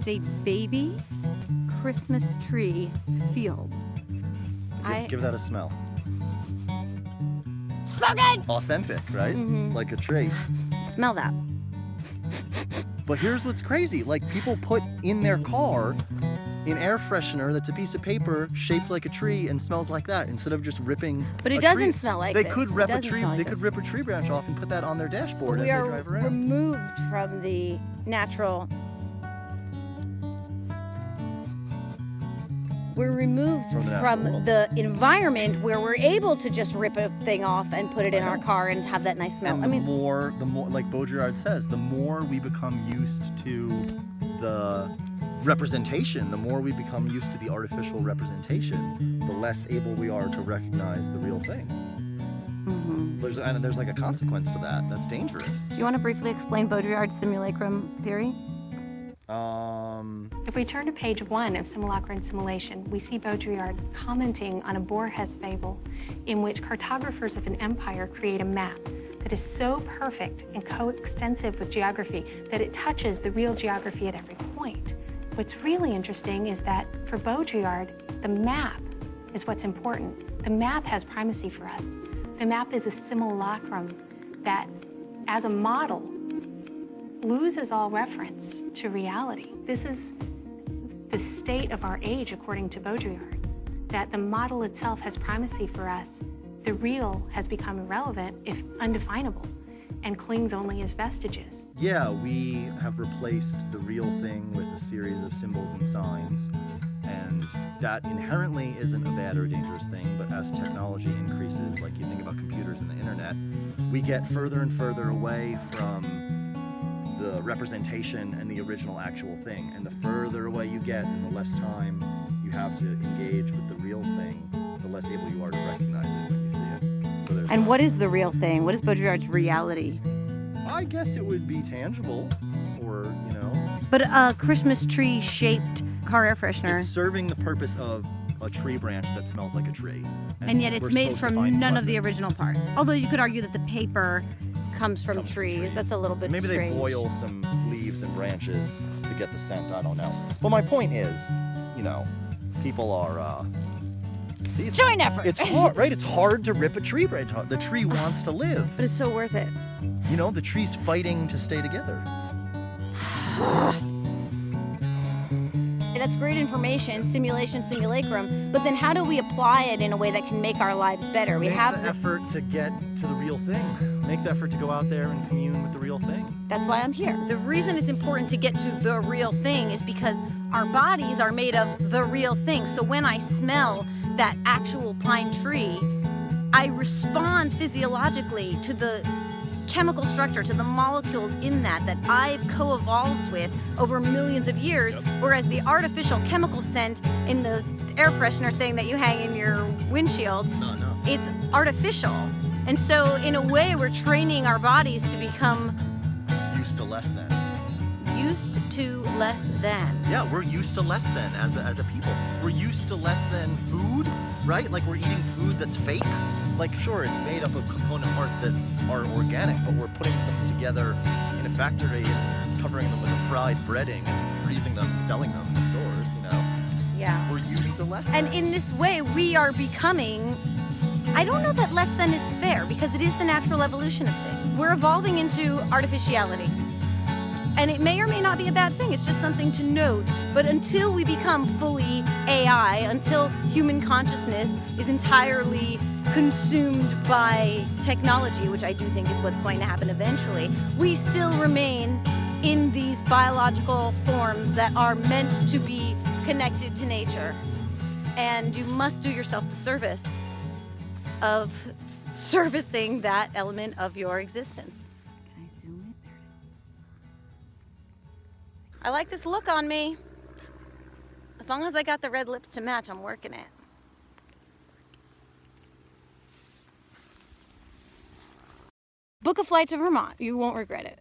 It's a baby Christmas tree field. Give that a smell. So good! Authentic, right? Like a tree. Smell that. But here's what's crazy. Like, people put in their car an air freshener that's a piece of paper shaped like a tree and smells like that, instead of just ripping. But it doesn't smell like they this. could It rip a doesn't tree. smell like They this. could rip a tree branch off and put that on their dashboard as We they are drive around. removed from the natural. We're removed From the natural from world. the environment where we're able to just rip a thing off and put it in our car and have that nice smell. And I mean, the more, like Baudrillard says, the more we become used to the representation, the more we become used to the artificial representation, the less able we are to recognize the real thing. There's like a consequence to that. That's dangerous. do you want to briefly explain Baudrillard's simulacrum theory? If we turn to page 1 of Simulacra and Simulation, we see Baudrillard commenting on a Borges fable in which cartographers of an empire create a map that is so perfect and coextensive with geography that it touches the real geography at every point. What's really interesting is that for Baudrillard, the map is what's important. The map has primacy for us. The map is a simulacrum that, as a model, loses all reference to reality. This is the state of our age, according to Baudrillard, that the model itself has primacy for us. The real has become irrelevant, if undefinable, and clings only as vestiges. Yeah, we have replaced the real thing with a series of symbols and signs, and that inherently isn't a bad or dangerous thing, but as technology increases, like you think about computers and the internet, we get further and further away from the representation and the original actual thing. And the further away you get and the less time you have to engage with the real thing, the less able you are to recognize it when you see it. So there's And what is the real thing? What is Baudrillard's reality? I guess it would be tangible, or, you know. But a Christmas tree shaped car air freshener. It's serving the purpose of a tree branch that smells like a tree. And yet we're it's made supposed to from find none of the pleasant. original parts. Although you could argue that the paper comes from trees. That's a little bit Maybe strange. they boil some leaves and branches to get the scent, I don't know. But my point is, you know, people are, see, it's, Joint effort. it's hard, right? It's hard to rip a tree branch off. The tree wants to live. But it's so worth it. You know, the tree's fighting to stay together. That's great information, simulation, simulacrum, but then how do we apply it in a way that can make our lives better? We Make have the effort to get to the real thing. Make the effort to go out there and commune with the real thing. That's why I'm here. The reason it's important to get to the real thing is because our bodies are made of the real thing. So when I smell that actual pine tree, I respond physiologically to the chemical structure, to the molecules in that I've co-evolved with over millions of years, whereas the artificial chemical scent in the air freshener thing that you hang in your windshield, Not enough. it's artificial. And so in a way, we're training our bodies to become Used to less than. used to less than. Yeah, we're used to less than as a people. We're used to less than food, right? Like we're eating food that's fake. Like sure, it's made up of component parts that are organic, but we're putting them together in a factory and covering them with a fried breading and freezing them and selling them in stores, you know? Yeah. We're used to less And than. in this way, we are becoming, I don't know that less than is fair, because it is the natural evolution of things. We're evolving into artificiality. And it may or may not be a bad thing, it's just something to note. But until we become fully AI, until human consciousness is entirely consumed by technology, which I do think is what's going to happen eventually, we still remain in these biological forms that are meant to be connected to nature. And you must do yourself the service of servicing that element of your existence. Can I zoom it? There it is. I like this look on me. As long as I got the red lips to match, I'm working it. Book a flight to Vermont. You won't regret it.